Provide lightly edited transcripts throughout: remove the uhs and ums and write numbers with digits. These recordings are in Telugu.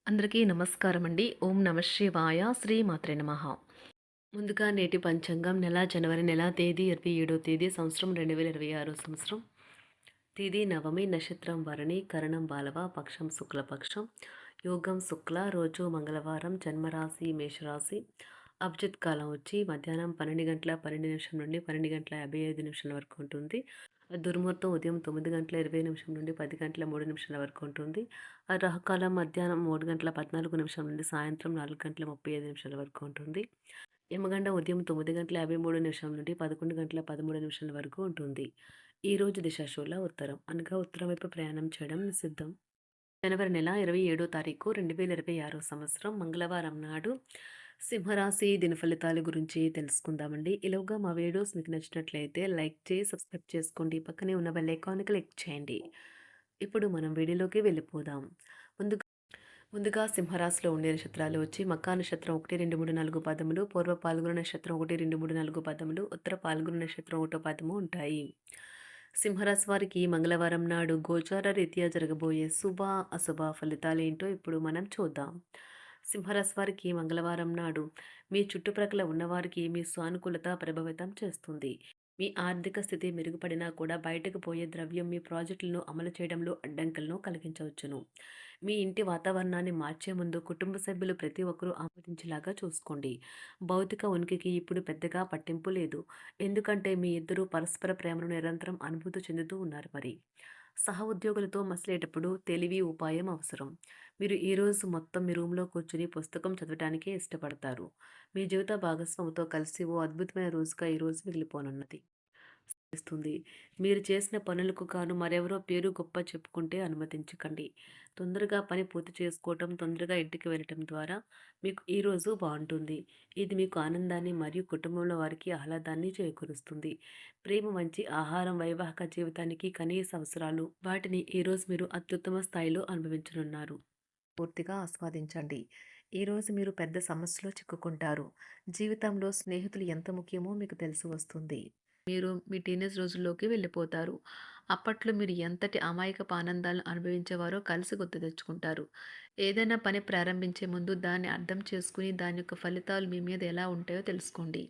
అందరికీ నమస్కారం అండి. ఓం నమ శివాయ. శ్రీమాత్రే నమః. ముందుగా నేటి పంచాంగం జనవరి నెల తేదీ 27వ తేదీ సంవత్సరం 2026 సంవత్సరం. తిథి నవమి, నక్షత్రం భరణి, కరణం బాలవ, పక్షం శుక్లపక్షం, యోగం శుక్ల, రోజు మంగళవారం, జన్మరాశి మేషరాశి. అభిజిత్ కాలం వచ్చి మధ్యాహ్నం 12 గంటల 12 నిమిషం నుండి 12 గంటల 55 నిమిషాల వరకు ఉంటుంది. దుర్ముహూర్తం ఉదయం 9 గంటల 20 నిమిషం నుండి 10 గంటల 3 నిమిషాల వరకు ఉంటుంది. రాహుకాలం మధ్యాహ్నం 3 గంటల 14 నిమిషం నుండి సాయంత్రం 4 గంటల 35 నిమిషాల వరకు ఉంటుంది. యమగండం ఉదయం 9 గంటల 53 నిమిషం నుండి 11 గంటల 13 నిమిషాల వరకు ఉంటుంది. ఈరోజు దిశాశూల ఉత్తరం, అనగా ఉత్తరం వైపు ప్రయాణం చేయడం నిషిద్ధం. జనవరి నెల 27వ తారీఖు 2026 సంవత్సరం మంగళవారం నాడు సింహరాశి దిన ఫలితాల గురించి తెలుసుకుందామండి. ఇలాగా మా వీడియోస్ మీకు నచ్చినట్లయితే లైక్ చేసి సబ్స్క్రైబ్ చేసుకోండి. పక్కనే ఉన్న బెల్ ఐకాన్ని క్లిక్ చేయండి. ఇప్పుడు మనం వీడియోలోకి వెళ్ళిపోదాం. ముందుగా ముందుగా సింహరాశిలో ఉండే నక్షత్రాలు వచ్చి మకా నక్షత్రం 1, 2, 3, 4 పదములు, పూర్వ పాల్గొన నక్షత్రం 1, 2, 3, 4 పదములు, ఉత్తర పాల్గొన నక్షత్రం 1 పదము ఉంటాయి. సింహరాశి వారికి మంగళవారం నాడు గోచార రీత్యా జరగబోయే శుభ అశుభ ఫలితాలు ఏంటో ఇప్పుడు మనం చూద్దాం. సింహరాశి వారికి మంగళవారం నాడు మీ చుట్టుప్రక్కల ఉన్నవారికి మీ సానుకూలత ప్రభావితం చేస్తుంది. మీ ఆర్థిక స్థితి మెరుగుపడినా కూడా బయటకు పోయే ద్రవ్యం మీ ప్రాజెక్టులను అమలు చేయడంలో అడ్డంకులను కలిగించవచ్చును. మీ ఇంటి వాతావరణాన్ని మార్చే ముందు కుటుంబ సభ్యులు ప్రతి ఒక్కరూ ఆమోదించేలాగా చూసుకోండి. భౌతిక ఉనికికి ఇప్పుడు పెద్దగా పట్టింపు లేదు. ఎందుకంటే మీ ఇద్దరూ పరస్పర ప్రేమను నిరంతరం అనుభూతి చెందుతూ ఉన్నారు మరి. సహ ఉద్యోగులతో మసలేటప్పుడు తెలివి ఉపాయం అవసరం. మీరు ఈరోజు మొత్తం మీ రూమ్లో కూర్చుని పుస్తకం చదవటానికే ఇష్టపడతారు. మీ జీవిత భాగస్వామితో కలిసి ఓ అద్భుతమైన రోజుగా ఈరోజు మిగిలిపోనున్నది. ఇస్తుంది. మీరు చేసిన పనులకు గాను మరెవరో పేరు గొప్ప చెప్పుకుంటే అనుమతించకండి. తొందరగా పని పూర్తి చేసుకోవటం, తొందరగా ఇంటికి వెళ్ళటం ద్వారా మీకు ఈరోజు బాగుంటుంది. ఇది మీకు ఆనందాన్ని మరియు కుటుంబంలో వారికి ఆహ్లాదాన్ని చేకూరుస్తుంది. ప్రేమ, మంచి ఆహారం, వైవాహిక జీవితానికి కనీస అవసరాలు, వాటిని ఈరోజు మీరు అత్యుత్తమ స్థాయిలో అనుభవించనున్నారు. పూర్తిగా ఆస్వాదించండి. ఈరోజు మీరు పెద్ద సమస్యలో చిక్కుకుంటారు. జీవితంలో స్నేహితులు ఎంత ముఖ్యమో మీకు తెలిసి వస్తుంది. మీరు మీ టీనేజ్ రోజుల్లోకి వెళ్ళిపోతారు. అప్పట్లో మీరు ఎంతటి అమాయకపు ఆనందాలను అనుభవించేవారో కలిసి గుర్తు తెచ్చుకుంటారు. ఏదైనా పని ప్రారంభించే ముందు దాన్ని అర్థం చేసుకుని దాని యొక్క ఫలితాలు మీ మీద ఎలా ఉంటాయో తెలుసుకోండి.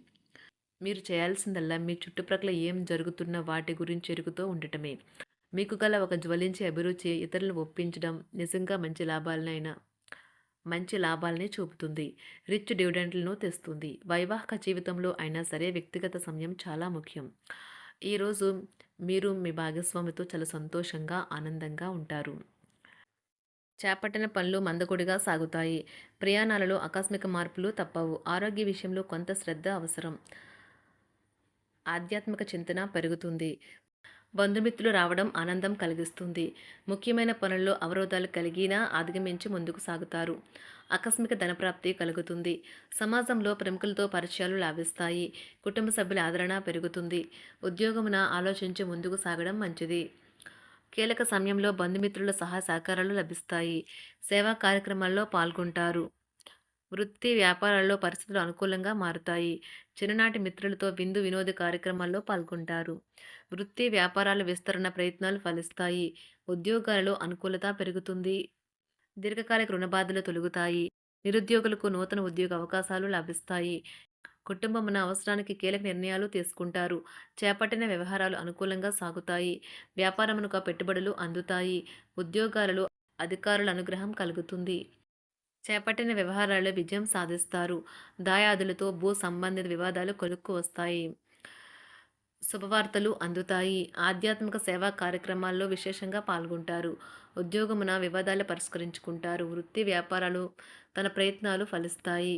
మీరు చేయాల్సిందల్లా మీ చుట్టుప్రక్కల ఏం జరుగుతున్న వాటి గురించి ఎరుగుతూ ఉండటమే. మీకు గల ఒక జ్వలించే అభిరుచి ఇతరులను ఒప్పించడం నిజంగా మంచి లాభాలనే చూపుతుంది. రిచ్ డివిడెండ్లను తెస్తుంది. వైవాహిక జీవితంలో అయినా సరే వ్యక్తిగత సమయం చాలా ముఖ్యం. ఈరోజు మీరు మీ భాగస్వామితో చాలా సంతోషంగా, ఆనందంగా ఉంటారు. చేపట్టిన పనులు మందకొడిగా సాగుతాయి. ప్రయాణాలలో ఆకస్మిక మార్పులు తప్పవు. ఆరోగ్య విషయంలో కొంత శ్రద్ధ అవసరం. ఆధ్యాత్మిక చింతన పెరుగుతుంది. బంధుమిత్రులు రావడం ఆనందం కలిగిస్తుంది. ముఖ్యమైన పనుల్లో అవరోధాలు కలిగినా అధిగమించి ముందుకు సాగుతారు. ఆకస్మిక ధనప్రాప్తి కలుగుతుంది. సమాజంలో ప్రముఖులతో పరిచయాలు లాభిస్తాయి. కుటుంబ సభ్యుల ఆదరణ పెరుగుతుంది. ఉద్యోగమున ఆలోచించి ముందుకు సాగడం మంచిది. కీలక సమయంలో బంధుమిత్రుల సహాయ సహకారాలు లభిస్తాయి. సేవా కార్యక్రమాల్లో పాల్గొంటారు. వృత్తి వ్యాపారాల్లో పరిస్థితులు అనుకూలంగా మారుతాయి. చిన్ననాటి మిత్రులతో విందు వినోద కార్యక్రమాల్లో పాల్గొంటారు. వృత్తి వ్యాపారాల విస్తరణ ప్రయత్నాలు ఫలిస్తాయి. ఉద్యోగాలలో అనుకూలత పెరుగుతుంది. దీర్ఘకాలిక రుణ బాధలు తొలగుతాయి. నిరుద్యోగులకు నూతన ఉద్యోగ అవకాశాలు లభిస్తాయి. కుటుంబమున అవసరానికి కీలక నిర్ణయాలు తీసుకుంటారు. చేపట్టిన వ్యవహారాలు అనుకూలంగా సాగుతాయి. వ్యాపారమునకు పెట్టుబడులు అందుతాయి. ఉద్యోగాలలో అధికారుల అనుగ్రహం కలుగుతుంది. చేపట్టిన వ్యవహారాల్లో విజయం సాధిస్తారు. దాయాదులతో భూ సంబంధిత వివాదాలు కొలుక్కు వస్తాయి. శుభవార్తలు అందుతాయి. ఆధ్యాత్మిక సేవా కార్యక్రమాల్లో విశేషంగా పాల్గొంటారు. ఉద్యోగమున వివాదాలు పరిష్కరించుకుంటారు. వృత్తి వ్యాపారాలు తన ప్రయత్నాలు ఫలిస్తాయి.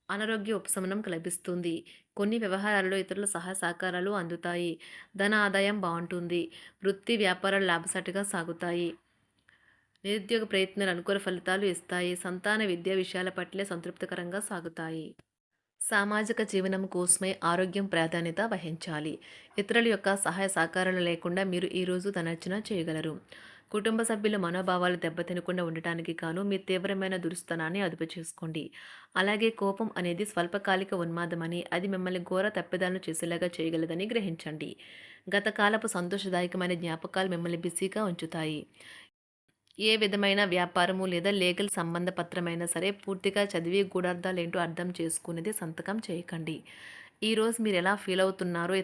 అనారోగ్య ఉపశమనం లభిస్తుంది. కొన్ని వ్యవహారాల్లో ఇతరుల సహాయ సహకారాలు అందుతాయి. ధన ఆదాయం బాగుంటుంది. వృత్తి వ్యాపారాలు లాభసాటిగా సాగుతాయి. నిరుద్యోగ ప్రయత్నాలు అనుకూల ఫలితాలు ఇస్తాయి. సంతాన విద్యా విషయాల పట్లే సంతృప్తికరంగా సాగుతాయి. సామాజిక జీవనం కోసమే ఆరోగ్యం ప్రాధాన్యత వహించాలి. ఇతరుల యొక్క సహాయ సహకారాలు లేకుండా మీరు ఈరోజు ధనార్జన చేయగలరు. కుటుంబ సభ్యుల మనోభావాలు దెబ్బతినకుండా ఉండటానికి గాను మీ తీవ్రమైన దురుస్తనాన్ని అదుపు చేసుకోండి. అలాగే కోపం అనేది స్వల్పకాలిక ఉన్మాదమని, అది మిమ్మల్ని ఘోర తప్పిదాలను చేసేలాగా చేయగలదని గ్రహించండి. గత కాలపు సంతోషదాయకమైన జ్ఞాపకాలు మిమ్మల్ని బిజీగా ఉంచుతాయి. ఏ విధమైన వ్యాపారము లేదా లీగల్ సంబంధ పత్రమైనా సరే పూర్తిగా చదివి గూఢార్థాలేంటో అర్థం చేసుకునేది సంతకం చేయకండి. ఈరోజు మీరు ఎలా ఫీల్ అవుతున్నారో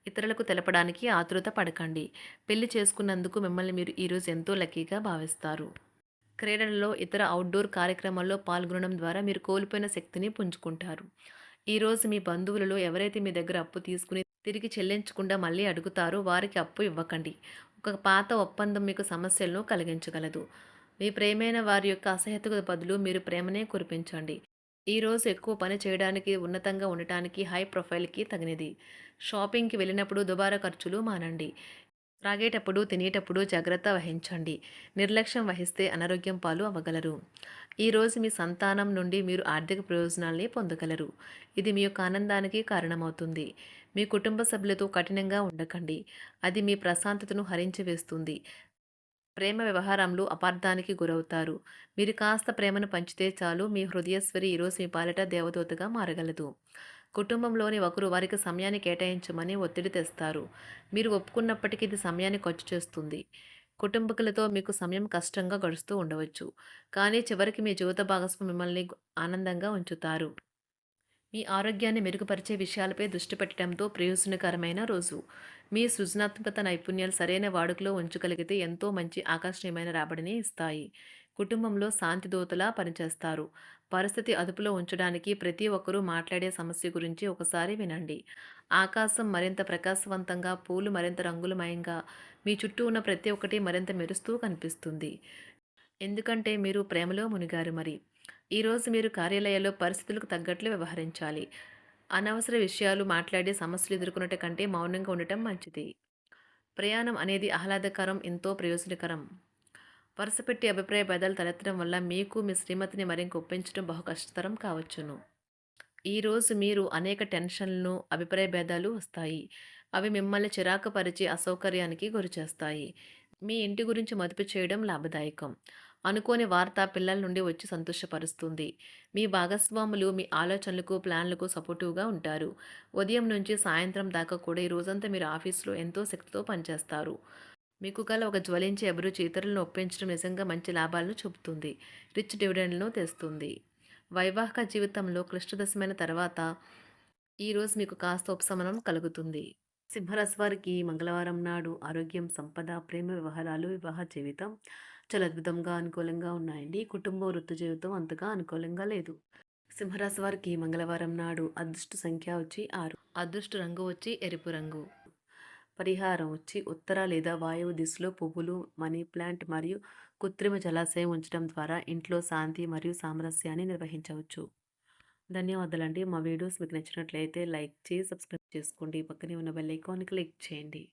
ఇతరులకు తెలపడానికి ఆతురత పడకండి. పెళ్లి చేసుకున్నందుకు మిమ్మల్ని మీరు ఈరోజు ఎంతో లక్కీగా భావిస్తారు. క్రీడలలో ఇతర అవుట్‌డోర్ కార్యక్రమాల్లో పాల్గొనడం ద్వారా మీరు కోల్పోయిన శక్తిని పుంజుకుంటారు. ఈరోజు మీ బంధువులలో ఎవరైతే మీ దగ్గర అప్పు తీసుకుని తిరిగి చెల్లించకుండా మళ్ళీ అడుగుతారో వారికి అప్పు ఇవ్వకండి. ఒక పాత ఒప్పందం మీకు సమస్యలను కలిగించగలదు. మీ ప్రేమైన వారి యొక్క అసహ్యతకు బదులు మీరు ప్రేమనే కురిపించండి. ఈరోజు ఎక్కువ పని చేయడానికి, ఉన్నతంగా ఉండటానికి, హై ప్రొఫైల్‌కి తగినది. షాపింగ్‌కి వెళ్ళినప్పుడు దుబారా ఖర్చులు మానండి. త్రాగేటప్పుడు, తినేటప్పుడు జాగ్రత్త వహించండి. నిర్లక్ష్యం వహిస్తే అనారోగ్యం పాలు అవ్వగలరు. ఈరోజు మీ సంతానం నుండి మీరు ఆర్థిక ప్రయోజనాల్ని పొందగలరు. ఇది మీ యొక్క ఆనందానికి కారణమవుతుంది. మీ కుటుంబ సభ్యులతో కఠినంగా ఉండకండి. అది మీ ప్రశాంతతను హరించి వేస్తుంది. ప్రేమ వ్యవహారంలో అపార్థానికి గురవుతారు. మీరు కాస్త ప్రేమను పంచితే చాలు మీ హృదయస్వరి ఈరోజు మీ పాలిట దేవదూతగా మారగలదు. కుటుంబంలోని ఒకరు వారికి సమయాన్ని కేటాయించమని ఒత్తిడి తెస్తారు. మీరు ఒప్పుకున్నప్పటికీ ఇది సమయాన్ని ఖర్చు చేస్తుంది. కుటుంబకులతో మీకు సమయం కష్టంగా గడుస్తూ ఉండవచ్చు. కానీ చివరికి మీ జీవిత భాగస్వామి మిమ్మల్ని ఆనందంగా ఉంచుతారు. మీ ఆరోగ్యాన్ని మెరుగుపరిచే విషయాలపై దృష్టి పెట్టడంతో ప్రయోజనకరమైన రోజు. మీ సృజనాత్మకత నైపుణ్యాలు సరైన వాడుకలో ఉంచగలిగితే ఎంతో మంచి ఆకర్షణీయమైన రాబడిని ఇస్తాయి. కుటుంబంలో శాంతి దూతలా పనిచేస్తారు. పరిస్థితి అదుపులో ఉంచడానికి ప్రతి ఒక్కరూ మాట్లాడే సమస్య గురించి ఒకసారి వినండి. ఆకాశం మరింత ప్రకాశవంతంగా, పూలు మరింత రంగులమయంగా, మీ చుట్టూ ఉన్న ప్రతి ఒక్కటి మరింత మెరుస్తూ కనిపిస్తుంది. ఎందుకంటే మీరు ప్రేమలో మునిగారు మరి. ఈరోజు మీరు కార్యాలయాల్లో పరిస్థితులకు తగ్గట్లు వ్యవహరించాలి. అనవసర విషయాలు మాట్లాడి సమస్యలు ఎదుర్కొనట కంటే మౌనంగా ఉండటం మంచిది. ప్రయాణం అనేది ఆహ్లాదకరం, ఎంతో ప్రయోజనకరం. వరుసపెట్టి అభిప్రాయ భేదాలు తలెత్తడం వల్ల మీకు మీ శ్రీమతిని మరింక ఒప్పించడం బహు కష్టతరం కావచ్చును. ఈరోజు మీరు అనేక టెన్షన్లను, అభిప్రాయ భేదాలు వస్తాయి. అవి మిమ్మల్ని చిరాకు పరిచి అసౌకర్యానికి గురిచేస్తాయి. మీ ఇంటి గురించి మదుపు చేయడం లాభదాయకం. అనుకోని వార్త పిల్లల నుండి వచ్చి సంతోషపరుస్తుంది. మీ భాగస్వాములు మీ ఆలోచనలకు, ప్లాన్లకు సపోర్టివ్‌గా ఉంటారు. ఉదయం నుంచి సాయంత్రం దాకా కూడా ఈ రోజంతా మీరు ఆఫీస్‌లో ఎంతో శక్తితో పనిచేస్తారు. మీకు గల ఒక జ్వలించే అభిరుచి ఇతరులను ఒప్పించడం నిజంగా మంచి లాభాలను చూపుతుంది. రిచ్ డివిడెండ్‌లను తెస్తుంది. వైవాహిక జీవితంలో క్లిష్టదశమైన తర్వాత ఈరోజు మీకు కాస్త ఉపశమనం కలుగుతుంది. సింహరాశి వారికి మంగళవారం నాడు ఆరోగ్యం, సంపద, ప్రేమ వ్యవహారాలు, వివాహ జీవితం చాలా అద్భుతంగా అనుకూలంగా ఉన్నాయండి. కుటుంబ వృత్తి జీవితం అంతగా అనుకూలంగా లేదు. సింహరాశి వారికి మంగళవారం నాడు అదృష్ట సంఖ్య వచ్చి 6. అదృష్ట రంగు వచ్చి ఎరుపు రంగు. పరిహారం వచ్చి ఉత్తర లేదా వాయువు దిశలో పువ్వులు, మనీ ప్లాంట్ మరియు కృత్రిమ జలాశయం ఉంచడం ద్వారా ఇంట్లో శాంతి మరియు సామరస్యాన్ని నిర్వహించవచ్చు. ధన్యవాదాలండి. మా వీడియోస్ మీకు నచ్చినట్లయితే లైక్ చేసి, సబ్స్క్రైబ్ చేసుకోండి. పక్కనే ఉన్న బెల్ ఐకాన్ క్లిక్ చేయండి.